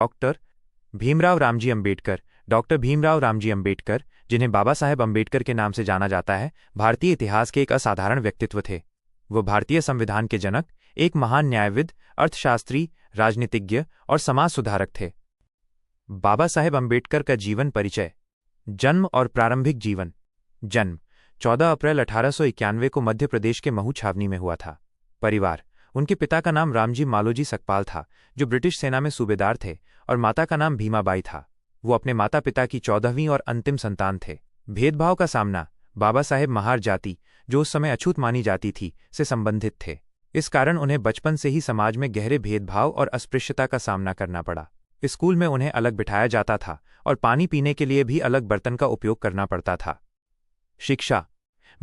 Doctor Bhimrao Ramji Ambedkar. Doctor Bhimrao Ramji Ambedkar, जिन्हें बाबा साहेब अंबेडकर के नाम से जाना जाता है, भारतीय इतिहास के एक असाधारण व्यक्तित्व थे। वो भारतीय संविधान के जनक, एक महान न्यायविद, अर्थशास्त्री, राजनीतिज्ञ और समाज सुधारक थे। बाबा साहेब अंबेडकर का जीवन परिचय। जन्म और प्रारंभिक जीवन। जन्म 14 अप्रैल 1891 को मध्य प्रदेश के महू छावनी में हुआ था। परिवार। उनके पिता का नाम रामजी मालोजी सकपाल था, जो ब्रिटिश सेना में सूबेदार थे, और माता का नाम भीमाबाई था। वो अपने माता पिता की 14वीं और अंतिम संतान थे। भेदभाव का सामना। बाबा साहेब महार जाति, जो उस समय अछूत मानी जाती थी, से संबंधित थे। इस कारण उन्हें बचपन से ही समाज में गहरे भेदभाव और अस्पृश्यता का सामना करना पड़ा। स्कूल में उन्हें अलग बिठाया जाता था और पानी पीने के लिए भी अलग बर्तन का उपयोग करना पड़ता था। शिक्षा।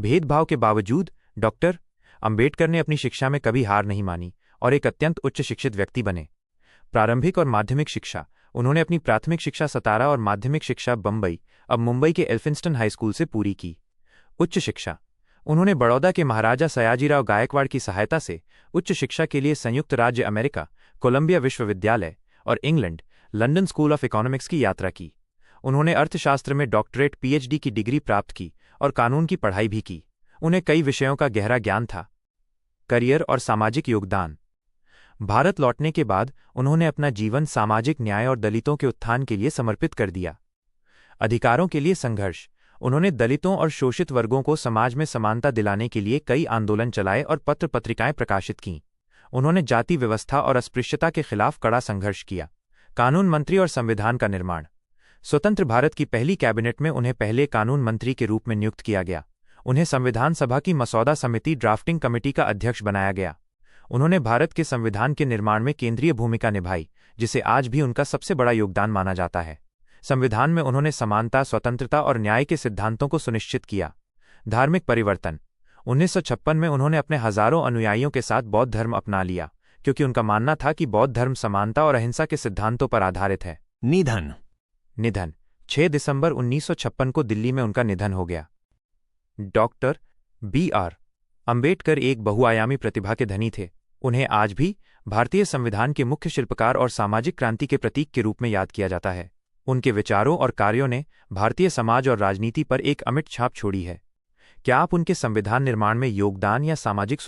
भेदभाव के बावजूद डॉक्टर अंबेडकर ने अपनी शिक्षा में कभी हार नहीं मानी और एक अत्यंत उच्च शिक्षित व्यक्ति बने। प्रारंभिक और माध्यमिक शिक्षा। उन्होंने अपनी प्राथमिक शिक्षा सतारा और माध्यमिक शिक्षा बम्बई, अब मुंबई के एल्फिंस्टन हाई स्कूल से पूरी की। उच्च शिक्षा। उन्होंने बड़ौदा के महाराजा सयाजीराव गायकवाड़ की सहायता से उच्च शिक्षा के लिए संयुक्त राज्य अमेरिका, कोलंबिया विश्वविद्यालय और England, London school of economics की यात्रा की। उन्होंने अर्थशास्त्र में डॉक्टरेट पीएचडी की डिग्री प्राप्त की और कानून की पढ़ाई भी की। उन्हें कई विषयों का गहरा ज्ञान था। करियर और सामाजिक योगदान। भारत लौटने के बाद उन्होंने अपना जीवन सामाजिक न्याय और दलितों के उत्थान के लिए समर्पित कर दिया। अधिकारों के लिए संघर्ष। उन्होंने दलितों और शोषित वर्गों को समाज में समानता दिलाने के लिए कई आंदोलन चलाए और पत्र पत्रिकाएं प्रकाशित कीं। उन्होंने जाति व्यवस्था और अस्पृश्यता के खिलाफ कड़ा संघर्ष किया। कानून मंत्री और संविधान का निर्माण। स्वतंत्र भारत की पहली कैबिनेट में उन्हें पहले कानून मंत्री के रूप में नियुक्त किया गया। उन्हें संविधान सभा की मसौदा समिति ड्राफ्टिंग कमेटी का अध्यक्ष बनाया गया। उन्होंने भारत के संविधान के निर्माण में केंद्रीय भूमिका निभाई, जिसे आज भी उनका सबसे बड़ा योगदान माना जाता है। संविधान में उन्होंने समानता, स्वतंत्रता और न्याय के सिद्धांतों को सुनिश्चित किया। धार्मिक परिवर्तन। 1956 में उन्होंने अपने हजारों अनुयायियों के साथ बौद्ध धर्म अपना लिया, क्योंकि उनका मानना था कि बौद्ध धर्म समानता और अहिंसा के सिद्धांतों पर आधारित है। निधन 6 दिसंबर 1956 को दिल्ली में उनका निधन हो गया। Doctor B R. अंबेडकर एक बहुआयामी प्रतिभा के धनी थे। उन्हें आज भी भारतीय संविधान के मुख्य शिल्पकार और सामाजिक क्रांति के प्रतीक के रूप में याद किया जाता है। उनके विचारों और कार्यों ने भारतीय समाज और राजनीति पर एक अमिट छाप छोड़ी है। क्या आप उनके संविधान निर्माण में योगदान या सामाजिक